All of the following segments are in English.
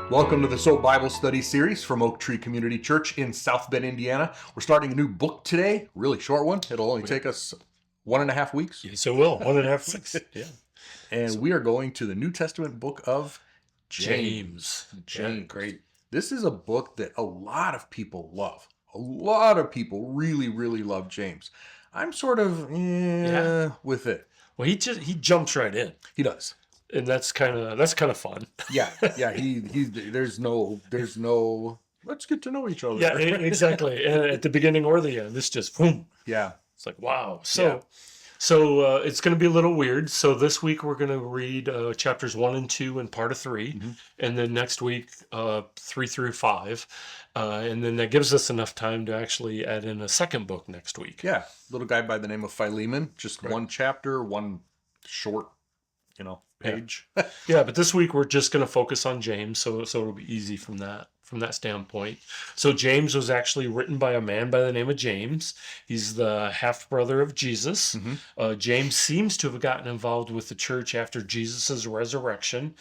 Welcome to the S.O.A.P Bible Study Series from Oak Tree Community Church in South Bend, Indiana. We're starting a new book today, really short one. It'll only take us 1.5 weeks. Yes, it will. 1.5 weeks. Yeah. And we are going to the New Testament book of James. Yeah, great. This is a book that a lot of people love. A lot of people really, really love James. I'm sort of with it. Well, he jumps right in, He does. and that's kind of fun. Yeah. He there's no let's get to know each other. Yeah, exactly. And at the beginning or the end, this just boom. Yeah. It's like wow. So it's going to be a little weird. So this week we're going to read chapters 1 and 2 and part of 3, and then next week 3 through 5, and then that gives us enough time to actually add in a second book next week. Yeah, little guy by the name of Philemon, just one chapter, one short, page. Yeah, but this week we're just going to focus on James, so it'll be easy from that standpoint. So James was actually written by a man by the name of James. He's the half brother of Jesus. James seems to have gotten involved with the church after Jesus's resurrection.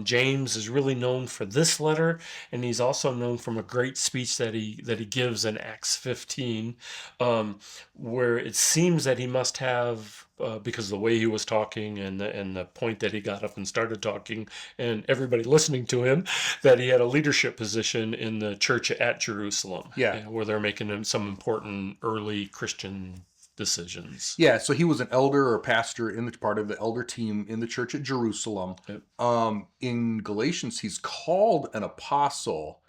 James is really known for this letter, and he's also known from a great speech that he gives in Acts 15, where it seems that he must have. Because of the way he was talking and the point that he got up and started talking and everybody listening to him, that he had a leadership position in the church at Jerusalem. Yeah. Where they're making some important early Christian decisions. Yeah, so he was an elder or pastor in the part of the elder team in the church at Jerusalem. Yep. In Galatians, he's called an apostle,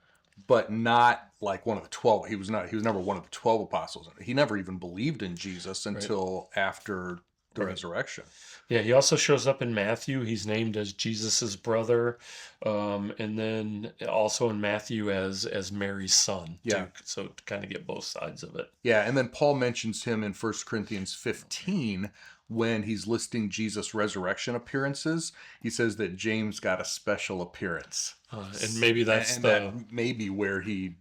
but not like one of the 12. He was never one of the 12 apostles. He never even believed in Jesus until after the resurrection. Yeah, he also shows up in Matthew. He's named as Jesus's brother, and then also in Matthew as Mary's son. Yeah. So to kind of get both sides of it. Yeah, and then Paul mentions him in 1 Corinthians 15 when he's listing Jesus' resurrection appearances. He says that James got a special appearance, and maybe that's that maybe where he,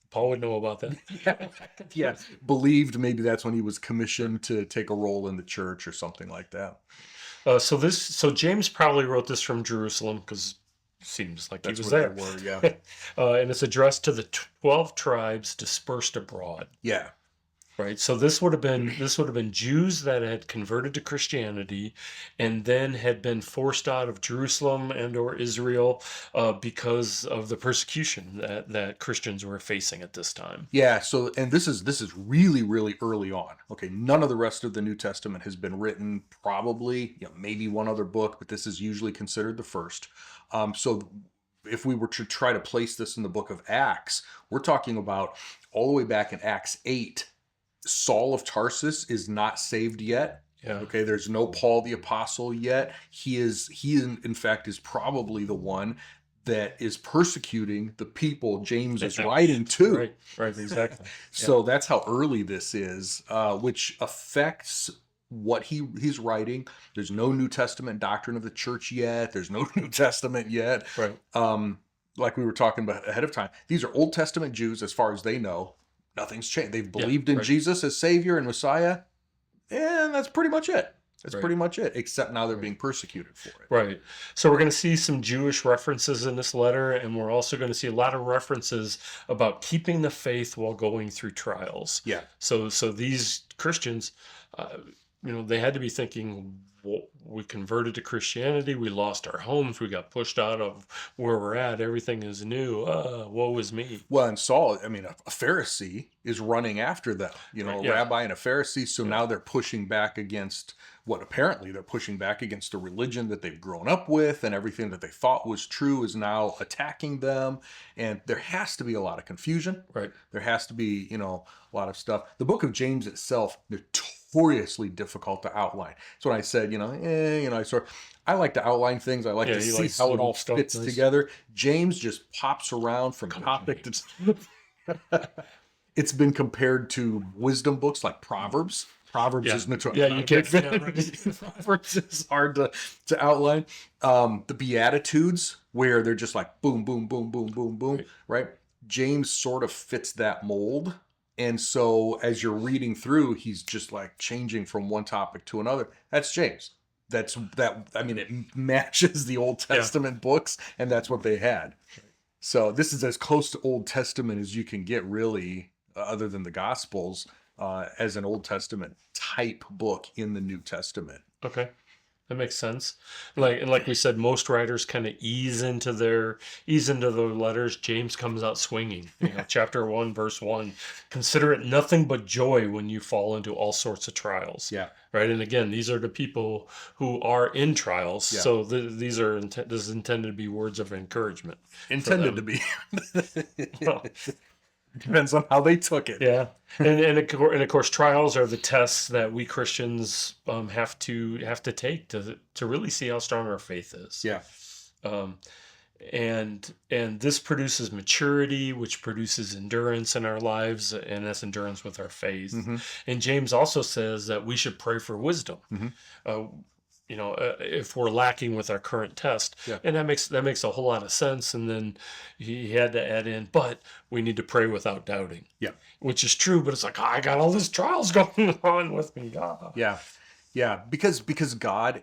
Paul would know about that. Yeah, believed maybe that's when he was commissioned to take a role in the church or something like that. So James probably wrote this from Jerusalem because it seems like That's he was where there. they were, yeah. And it's addressed to the 12 tribes dispersed abroad. Yeah. Right. So this would have been Jews that had converted to Christianity and then had been forced out of Jerusalem and or Israel because of the persecution that Christians were facing at this time. Yeah, so and this is really, really early on. Okay, none of the rest of the New Testament has been written, probably, maybe one other book, but this is usually considered the first. So if we were to try to place this in the book of Acts, we're talking about all the way back in Acts 8. Saul of Tarsus is not saved yet. Yeah. Okay, there's no Paul the Apostle yet. He in fact is probably the one that is persecuting the people James is writing to. Right, exactly. So that's how early this is, which affects what he's writing. There's no New Testament doctrine of the church yet. There's no New Testament yet. Right. Like we were talking about ahead of time, these are Old Testament Jews as far as they know. Nothing's changed. They've believed in Jesus as Savior and Messiah, and that's pretty much it. That's pretty much it, except now they're being persecuted for it. Right. So we're going to see some Jewish references in this letter, and we're also going to see a lot of references about keeping the faith while going through trials. Yeah. So these Christians, they had to be thinking, well, we converted to Christianity, we lost our homes, we got pushed out of where we're at, everything is new, woe is me. Well, and Saul, a Pharisee is running after them, a rabbi and a Pharisee, so now they're pushing back against they're pushing back against the religion that they've grown up with, and everything that they thought was true is now attacking them, and there has to be a lot of confusion. Right. There has to be, a lot of stuff. The book of James itself, notoriously difficult to outline. So when I said, I like to outline things. I like to see how it all fits together. James just pops around from topic to It's been compared to wisdom books like Proverbs. Proverbs is notorious. Yeah, you can't. Proverbs is hard to outline. The Beatitudes, where they're just like boom, boom, boom, boom, boom, boom, right? James sort of fits that mold. And so as you're reading through, he's just like changing from one topic to another. That's James. I mean, it matches the Old Testament books, and that's what they had. So this is as close to Old Testament as you can get, really, other than the Gospels, as an Old Testament type book in the New Testament. Okay. That makes sense. Like we said, most writers kind of ease into their letters. James comes out swinging. Chapter 1, verse 1. Consider it nothing but joy when you fall into all sorts of trials. Yeah. Right. And again, these are the people who are in trials. Yeah. So this is intended to be words of encouragement. Intended to be. Well, depends on how they took it. Yeah, and of course, trials are the tests that we Christians have to take to really see how strong our faith is. Yeah. And this produces maturity, which produces endurance in our lives, and that's endurance with our faith. Mm-hmm. And James also says that we should pray for wisdom. Mm-hmm. If we're lacking with our current test, and that makes a whole lot of sense. And then he had to add in, but we need to pray without doubting. Yeah, which is true. But it's like, I got all these trials going on with me. Yeah, because God,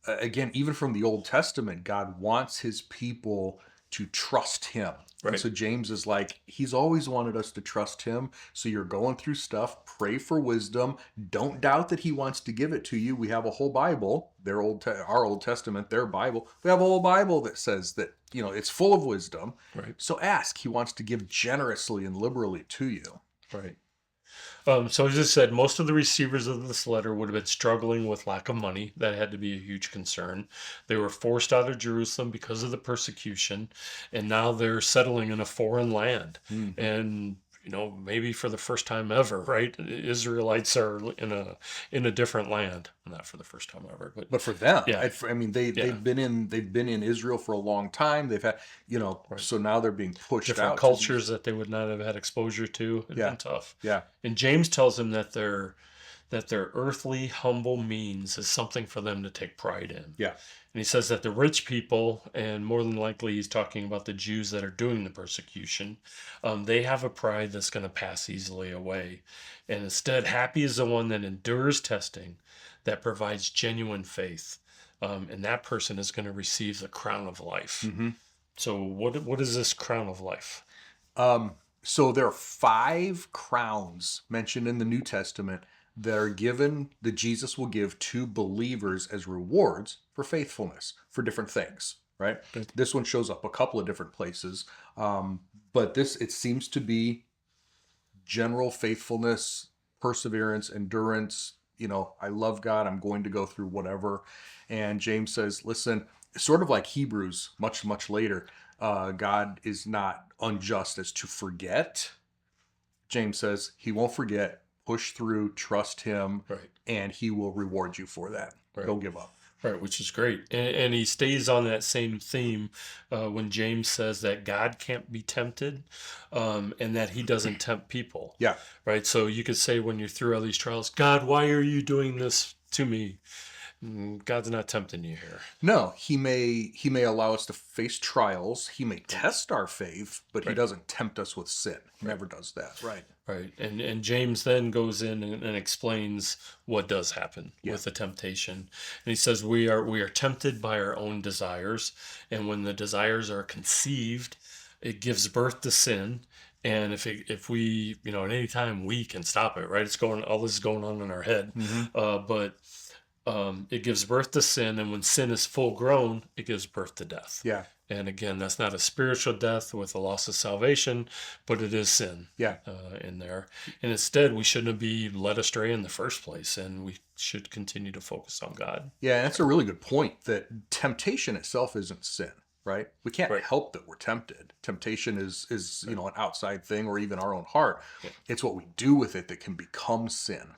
again, even from the Old Testament, God wants His people to trust Him. Right. And so James is like, He's always wanted us to trust Him. So you're going through stuff, pray for wisdom. Don't doubt that He wants to give it to you. We have a whole Bible, our Old Testament, their Bible. We have a whole Bible that says that, it's full of wisdom. Right. So ask. He wants to give generously and liberally to you. Right. So as I said, most of the receivers of this letter would have been struggling with lack of money. That had to be a huge concern. They were forced out of Jerusalem because of the persecution, and now they're settling in a foreign land. Mm-hmm. And maybe for the first time ever, right? Israelites are in a different land. Not for the first time ever, but for them, they've been in Israel for a long time. They've had, right. So now they're being pushed different out. Cultures that they would not have had exposure to. It's been tough. Yeah. And James tells them that their earthly humble means is something for them to take pride in. Yeah. And he says that the rich people, and more than likely he's talking about the Jews that are doing the persecution, they have a pride that's going to pass easily away. And instead, happy is the one that endures testing, that provides genuine faith. And that person is going to receive the crown of life. Mm-hmm. So what is this crown of life? So there are 5 crowns mentioned in the New Testament that are given, that Jesus will give to believers as rewards for faithfulness for different things, right? This one shows up a couple of different places, but it seems to be general faithfulness, perseverance, endurance. I love God, I'm going to go through whatever. And James says, listen, sort of like Hebrews, much, much later, God is not unjust as to forget. James says He won't forget. Push through, trust Him, right, and He will reward you for that. Right. Don't give up. Right, which is great. And he stays on that same theme when James says that God can't be tempted and that He doesn't tempt people. Yeah. Right, so you could say when you're through all these trials, God, why are you doing this to me? God's not tempting you here. No, He may allow us to face trials. He may test our faith, but He doesn't tempt us with sin. He never does that. Right. Right. And James then goes in and explains what does happen with the temptation. And he says we are tempted by our own desires, and when the desires are conceived, it gives birth to sin. And if we, at any time we can stop it, right? All this is going on in our head. Mm-hmm. But it gives birth to sin, and when sin is full grown, it gives birth to death. Yeah. And again, that's not a spiritual death with the loss of salvation, but it is sin in there. And instead, we shouldn't be led astray in the first place, and we should continue to focus on God. Yeah, that's a really good point, that temptation itself isn't sin, right? We can't help that we're tempted. Temptation is an outside thing, or even our own heart. Yeah. It's what we do with it that can become sin.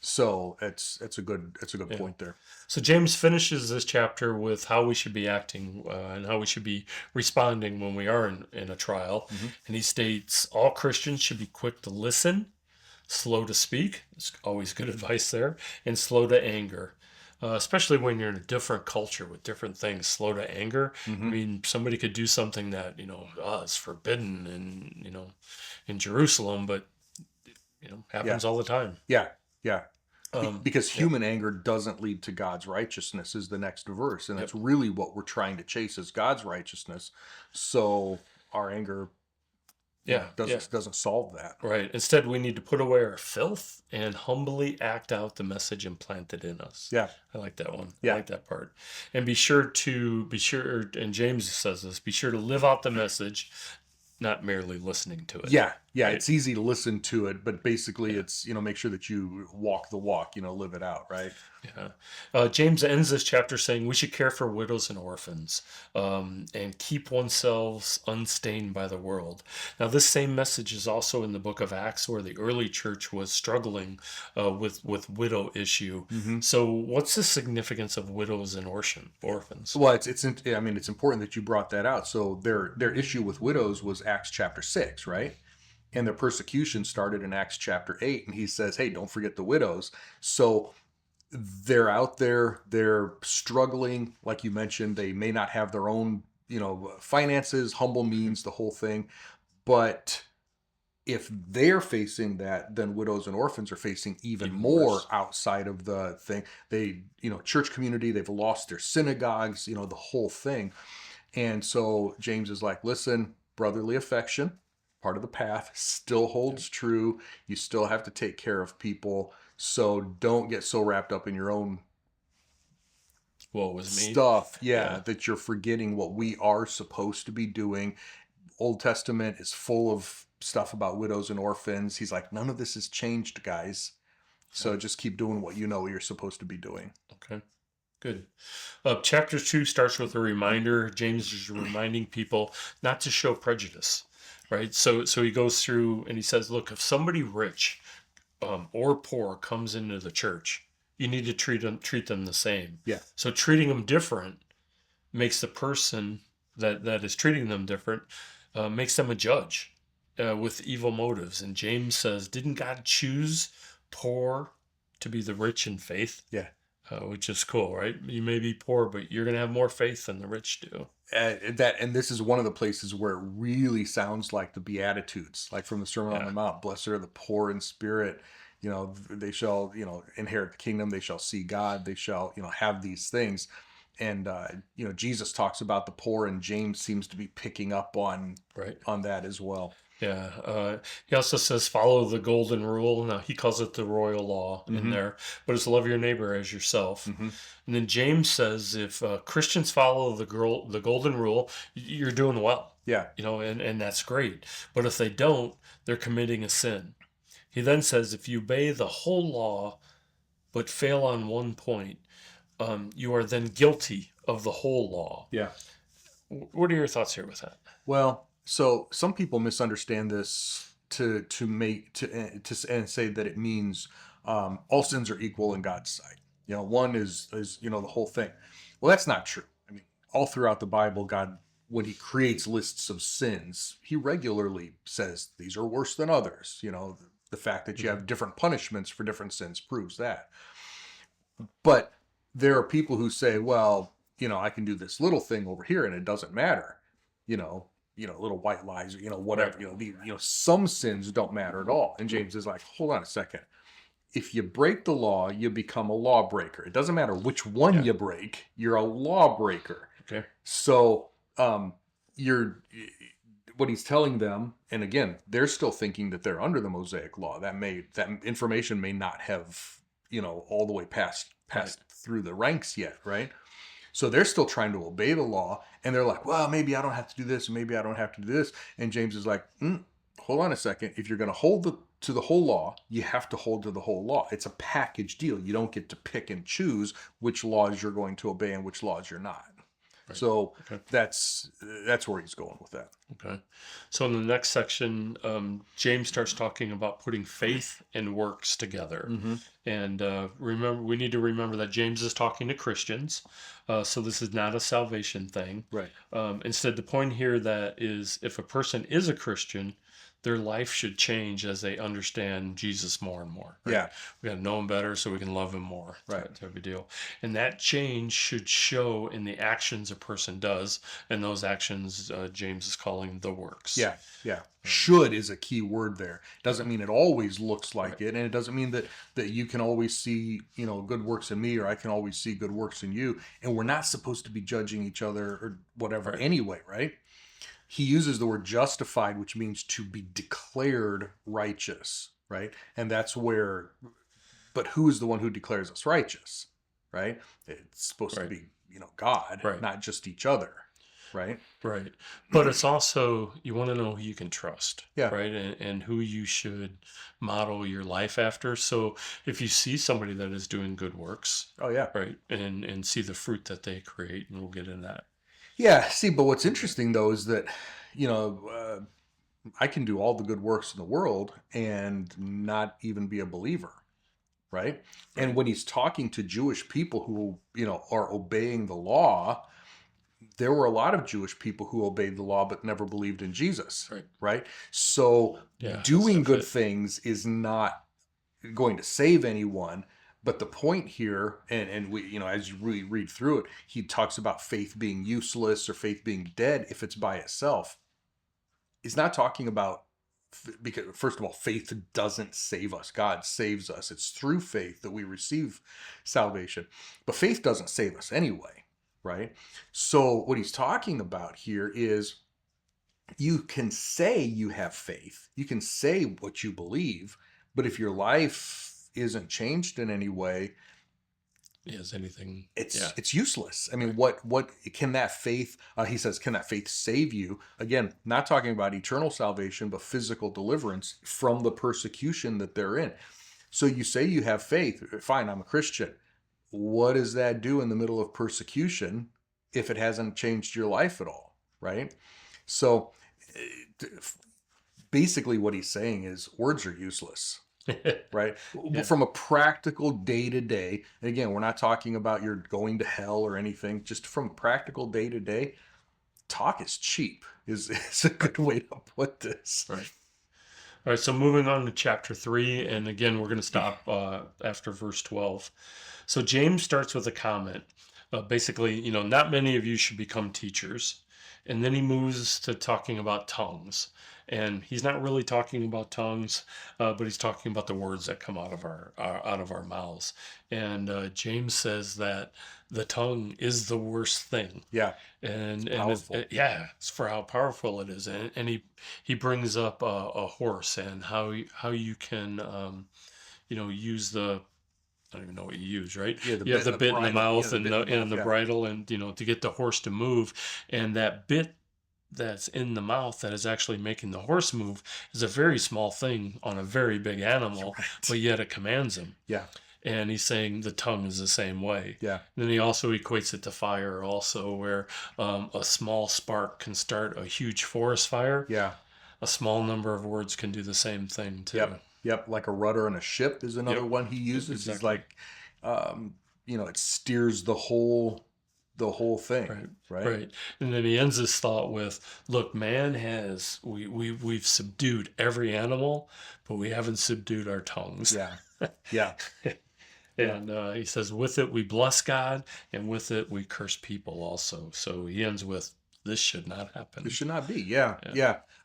So it's a good point there. So James finishes this chapter with how we should be acting and how we should be responding when we are in a trial. Mm-hmm. And he states all Christians should be quick to listen, slow to speak. It's always good advice there, and slow to anger. Especially when you're in a different culture with different things, slow to anger. Mm-hmm. I mean, somebody could do something that is forbidden in Jerusalem, but happens all the time. Yeah. Yeah. Because human anger doesn't lead to God's righteousness is the next verse. And that's really what we're trying to chase is God's righteousness. So our anger doesn't solve that. Right. Instead, we need to put away our filth and humbly act out the message implanted in us. Yeah. I like that one. Yeah. I like that part. And be sure, and James says this, be sure to live out the message, not merely listening to it. Yeah. Yeah. Right? It's easy to listen to it, but basically it's, make sure that you walk the walk, live it out. Right. Yeah. James ends this chapter saying we should care for widows and orphans, and keep oneself unstained by the world. Now, this same message is also in the book of Acts, where the early church was struggling with widow issue. Mm-hmm. So, what's the significance of widows and orphans? Well, it's important that you brought that out. So, their issue with widows was Acts chapter 6, right? And their persecution started in Acts chapter 8, and he says, "Hey, don't forget the widows." So they're out there, they're struggling, like you mentioned, they may not have their own, finances, humble means, the whole thing. But if they're facing that, then widows and orphans are facing even more worse. Outside of the thing. They, church community, they've lost their synagogues, the whole thing. And so James is like, listen, brotherly affection, part of the path, still holds true. You still have to take care of people. So don't get so wrapped up in your own stuff, that you're forgetting what we are supposed to be doing. Old Testament is full of stuff about widows and orphans. He's like, none of this has changed, guys. So just keep doing what you're supposed to be doing. Okay, good. Chapter 2 starts with a reminder. James is reminding people not to show prejudice, right? So he goes through and he says, look, if somebody rich or poor comes into the church, you need to treat them the same. Yeah. So treating them different makes the person that is treating them different makes them a judge with evil motives. And James says, didn't God choose poor to be the rich in faith? Yeah. Which is cool, right? You may be poor, but you're going to have more faith than the rich do. And this is one of the places where it really sounds like the Beatitudes, like from the Sermon on the Mount. Blessed are the poor in spirit. They shall, inherit the kingdom. They shall see God. They shall, have these things. And, Jesus talks about the poor, and James seems to be picking up on that as well. Yeah. He also says, follow the golden rule. Now, he calls it the royal law in there, but it's love your neighbor as yourself. Mm-hmm. And then James says, if Christians follow the golden rule, you're doing well. Yeah. And that's great. But if they don't, they're committing a sin. He then says, if you obey the whole law, but fail on one point, you are then guilty of the whole law. Yeah. What are your thoughts here with that? Well, so some people misunderstand this to say that it means all sins are equal in God's sight. One is the whole thing. Well, that's not true. I mean, all throughout the Bible, God, when he creates lists of sins, he regularly says these are worse than others. The fact that you have different punishments for different sins proves that. But there are people who say, well, I can do this little thing over here and it doesn't matter. Little white lies, or, whatever, some sins don't matter at all. And James is like, hold on a second. If you break the law, you become a lawbreaker. It doesn't matter which one you break, you're a lawbreaker. Okay. So, what he's telling them, and again, they're still thinking that they're under the Mosaic law. That information may not have, all the way passed through the ranks yet, right? So they're still trying to obey the law, and they're like, well, maybe I don't have to do this, and maybe I don't have to do this. And James is like, hold on a second. If you're going to hold to the whole law, you have to hold to the whole law. It's a package deal. You don't get to pick and choose which laws you're going to obey and which laws you're not. Right. So that's where he's going with that. Okay. So in the next section, James starts talking about putting faith and works together. Mm-hmm. And we need to remember that James is talking to Christians. So this is not a salvation thing. Right. Instead, the point here that is, if a person is a Christian, their life should change as they understand Jesus more and more. Right? Yeah. We got to know him better so we can love him more. Right. Type of deal. And that change should show in the actions a person does. And those actions, James is calling the works. Yeah. Yeah. Should is a key word there. Doesn't mean it always looks like it. And it doesn't mean that you can always see, good works in me, or I can always see good works in you. And we're not supposed to be judging each other or whatever anyway, right? He uses the word justified, which means to be declared righteous, right? And that's where, but who is the one who declares us righteous, right? It's supposed to be, God, not just each other, right? Right. But it's also, you want to know who you can trust, Yeah. right? And who you should model your life after. So if you see somebody that is doing good works, oh yeah, right, and see the fruit that they create, and we'll get into that. Yeah, see, but what's interesting though is that, I can do all the good works in the world and not even be a believer, right? And when he's talking to Jewish people who, are obeying the law, there were a lot of Jewish people who obeyed the law but never believed in Jesus, right? So doing good things is not going to save anyone. But the point here, and we, as you really read through it, he talks about faith being useless or faith being dead if it's by itself. He's not talking about, because first of all, faith doesn't save us. God saves us. It's through faith that we receive salvation. But faith doesn't save us anyway, right? So what he's talking about here is you can say you have faith. You can say what you believe, but if your life isn't changed in any way, it's useless. I mean, what can that faith, he says, can that faith save you? Again, not talking about eternal salvation, but physical deliverance from the persecution that they're in. So you say you have faith, fine, I'm a Christian. What does that do in the middle of persecution if it hasn't changed your life at all, right? So basically what he's saying is words are useless. Right? From a practical day-to-day, and again, we're not talking about you're going to hell or anything, just from practical day-to-day, talk is cheap is a good way to put this. Right. All right, so moving on to chapter 3, and again, we're going to stop after verse 12. So James starts with a comment. Basically, not many of you should become teachers. And then he moves to talking about tongues. And he's not really talking about tongues, but he's talking about the words that come out of our mouths. And James says that the tongue is the worst thing. Yeah. And it's for how powerful it is. And he brings up a horse and how you can use the, I don't even know what you use, right? Yeah, you have the bit in the mouth and the bridle, and to get the horse to move. And that bit that's in the mouth that is actually making the horse move is a very small thing on a very big animal, but yet it commands him. Yeah. And he's saying the tongue is the same way. Yeah. And then he also equates it to fire also, where a small spark can start a huge forest fire. Yeah. A small number of words can do the same thing too. Yep. Like a rudder in a ship is another one he uses. Exactly. It's like, it steers the whole thing. Right. And then he ends his thought with, look, man we've subdued every animal, but we haven't subdued our tongues. Yeah. And he says, with it we bless God, and with it we curse people also. So he ends with, this should not happen. This should not be. Yeah.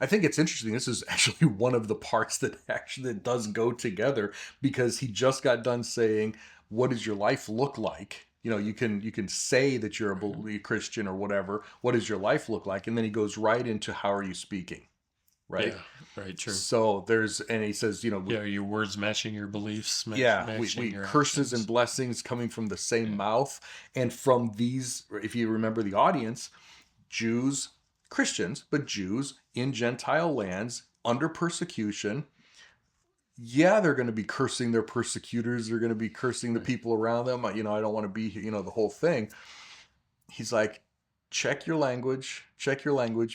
I think it's interesting. This is actually one of the parts that does go together, because he just got done saying, what does your life look like? You can say that you're a Christian or whatever. What does your life look like? And then he goes right into, how are you speaking? Right? Yeah, right, true. So and he says, are your words matching your beliefs? We curses and blessings coming from the same mouth. And from these, if you remember the audience, Jews, Christians, but Jews in Gentile lands under persecution. Yeah, they're going to be cursing their persecutors. They're going to be cursing the people around them. I don't want to be, the whole thing. He's like, check your language,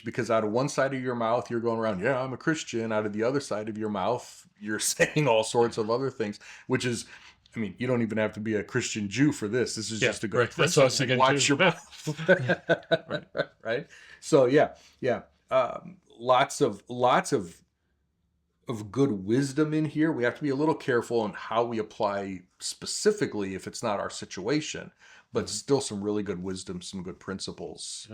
because out of one side of your mouth, you're going around, yeah, I'm a Christian. Out of the other side of your mouth, you're saying all sorts of other things, which is, you don't even have to be a Christian Jew for this. This is just a good principle. That's what I was thinking. Watch your mouth. Right. So yeah. Lots of of good wisdom in here. We have to be a little careful on how we apply specifically if it's not our situation, but still some really good wisdom, some good principles,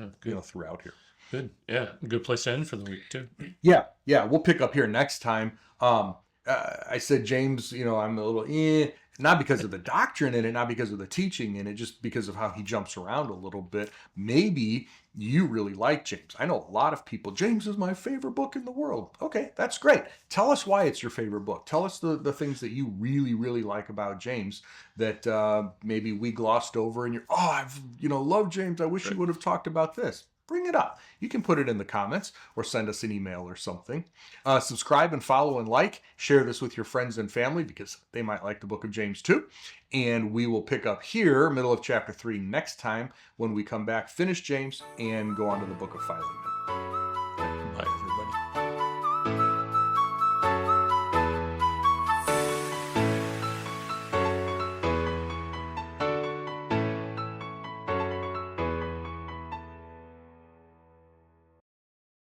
throughout here. Good. Yeah. Good place to end for the week too. Yeah. We'll pick up here next time. I said, James, I'm a little, not because of the doctrine in it, not because of the teaching in it, just because of how he jumps around a little bit. Maybe you really like James. I know a lot of people, James is my favorite book in the world. Okay, that's great. Tell us why it's your favorite book. Tell us the things that you really, really like about James that maybe we glossed over and I've, loved James. I wish you would have talked about this. Bring it up. You can put it in the comments or send us an email or something. Subscribe and follow and like. Share this with your friends and family because they might like the book of James too. And we will pick up here, middle of chapter 3 next time when we come back, finish James, and go on to the book of Philemon.